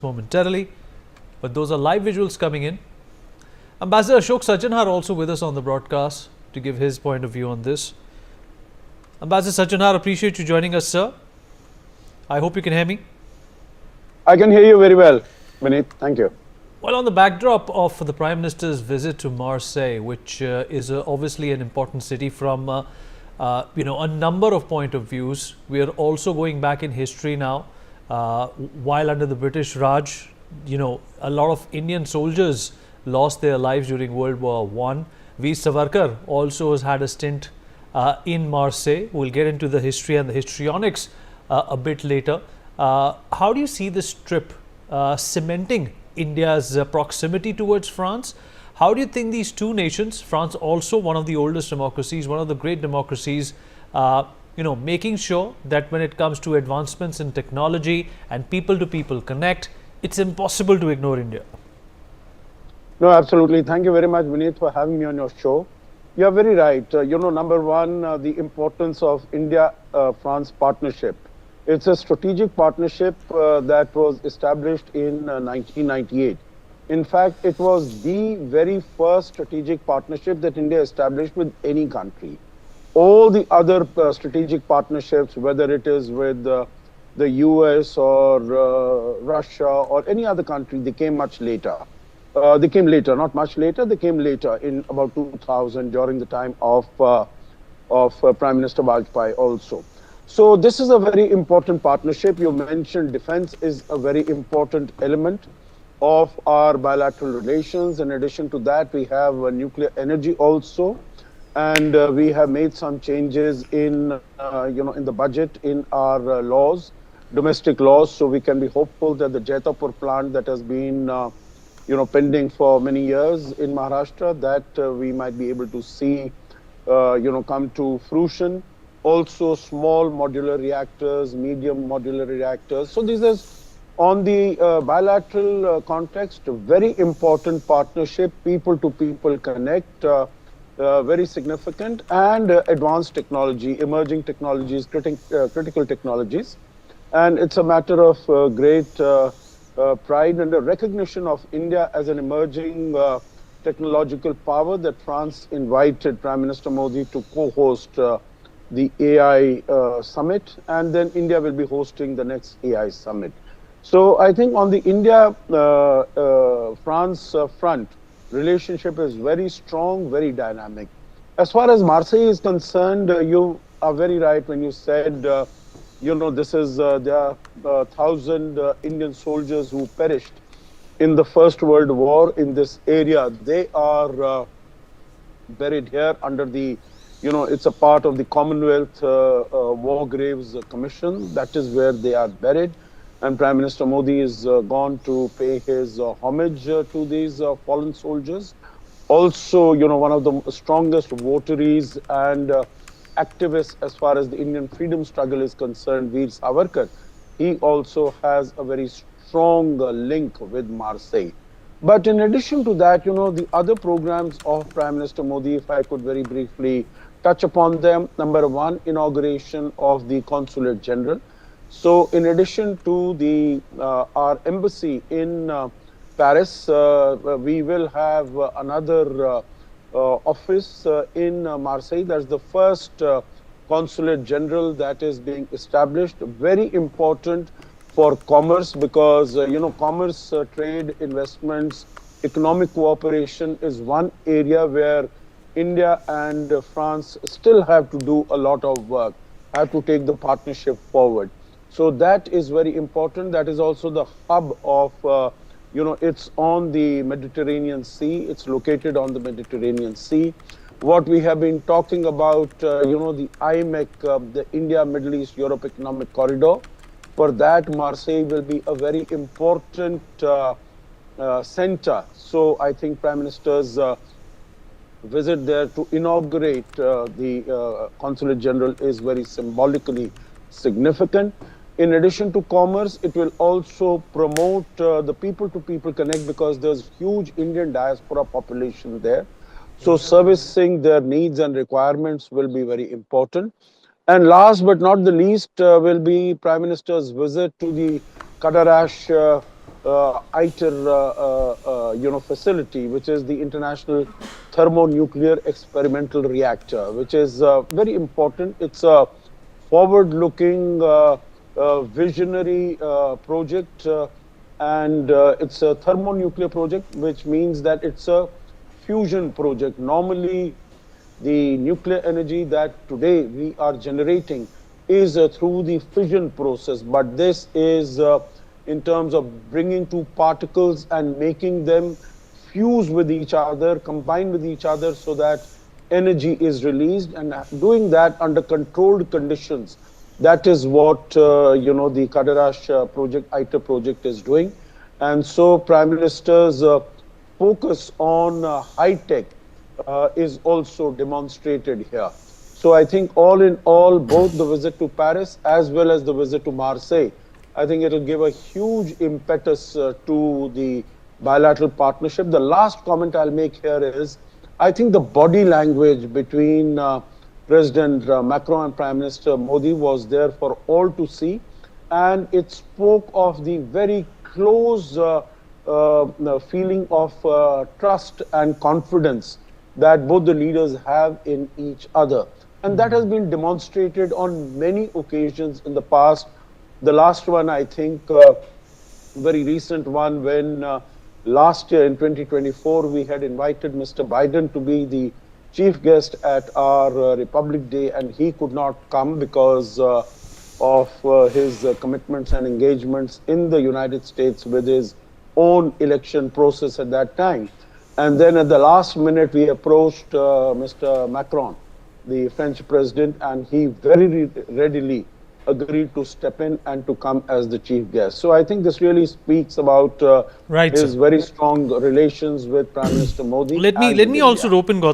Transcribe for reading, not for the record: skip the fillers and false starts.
momentarily, but those are live visuals coming in. Ambassador Ashok Sajjanhar also with us on the broadcast to give his point of view on this. Ambassador Sajjanhar, appreciate you joining us, sir. I hope you can hear me. I can hear you very well, Vineet. Thank you. Well, on the backdrop of the Prime Minister's visit to Marseille, which is obviously an important city from a number of point of views, we are also going back in history now. While under the British Raj, a lot of Indian soldiers lost their lives during World War I. Veer Savarkar also has had a stint in Marseille. We'll get into the history and the histrionics a bit later. How do you see this trip cementing India's proximity towards France? How do you think these two nations, France also one of the oldest democracies, one of the great democracies, making sure that when it comes to advancements in technology and people-to-people connect, it's impossible to ignore India? No, absolutely. Thank you very much, Vineet, for having me on your show. You are very right. Number one, the importance of India-France partnership. It's a strategic partnership that was established in 1998. In fact, it was the very first strategic partnership that India established with any country. All the other strategic partnerships, whether it is with the US or Russia or any other country, they came much later. They came later, not much later, they came later in about 2000 during the time of Prime Minister Vajpayee also. So this is a very important partnership. You mentioned defense is a very important element of our bilateral relations. In addition to that, we have nuclear energy also. And we have made some changes in the budget in our laws, domestic laws. So we can be hopeful that the Jaitapur plant that has been pending for many years in Maharashtra, that we might be able to see come to fruition. Also small modular reactors, medium modular reactors. So this is on the bilateral context, a very important partnership, people to people connect, very significant, and advanced technology, emerging technologies, critical technologies. And it's a matter of great pride and a recognition of India as an emerging technological power that France invited Prime Minister Modi to co-host the AI summit, and then India will be hosting the next AI summit. So I think on the India-France front, relationship is very strong, very dynamic. As far as Marseille is concerned, you are very right when you said, this is there are 1,000 Indian soldiers who perished in the First World War in this area. They are buried here under the it's a part of the Commonwealth War Graves Commission. That is where they are buried. And Prime Minister Modi is gone to pay his homage to these fallen soldiers. Also, one of the strongest votaries and activists as far as the Indian freedom struggle is concerned, Veer Savarkar, he also has a very strong link with Marseille. But in addition to that, the other programs of Prime Minister Modi, if I could very briefly touch upon them. Number one, inauguration of the Consulate General. So in addition to the our embassy in Paris, we will have another office in Marseille. That's the first Consulate General that is being established. Very important for commerce because, commerce, trade, investments, economic cooperation is one area where India and France still have to do a lot of work, have to take the partnership forward. So that is very important. That is also the hub of, it's on the Mediterranean Sea. It's located on the Mediterranean Sea. What we have been talking about, the IMEC, the India, Middle East, Europe Economic Corridor. For that, Marseille will be a very important center. So I think Prime Minister's visit there to inaugurate the Consulate General is very symbolically significant. In addition to commerce, it will also promote the people-to-people connect because there's huge Indian diaspora population there. So servicing their needs and requirements will be very important. And last but not the least will be Prime Minister's visit to the Cadarache ITER facility, which is the International Thermonuclear Experimental Reactor, which is very important. It's a forward-looking, visionary project, and it's a thermonuclear project, which means that it's a fusion project. Normally, the nuclear energy that today we are generating is through the fission process, but this is in terms of bringing two particles and making them fuse with each other, combine with each other, so that energy is released, and doing that under controlled conditions. That is what the Kadarash project, ITER project, is doing. And so Prime Minister's focus on high tech is also demonstrated here. So I think all in all, both the visit to Paris as well as the visit to Marseille, I think it will give a huge impetus to the bilateral partnership. The last comment I'll make here is, I think the body language between President Macron and Prime Minister Modi was there for all to see, and it spoke of the very close feeling of trust and confidence that both the leaders have in each other. And that has been demonstrated on many occasions in the past. The last one, I think, very recent one, when last year in 2024, we had invited Mr. Biden to be the chief guest at our Republic Day, and he could not come because of his commitments and engagements in the United States with his own election process at that time. And then at the last minute, we approached Mr. Macron, the French president, and he very readily agreed to step in and to come as the chief guest. So I think this really speaks about Right, his sir. very strong relations with Prime Minister Modi. Let me also rope in Gautam.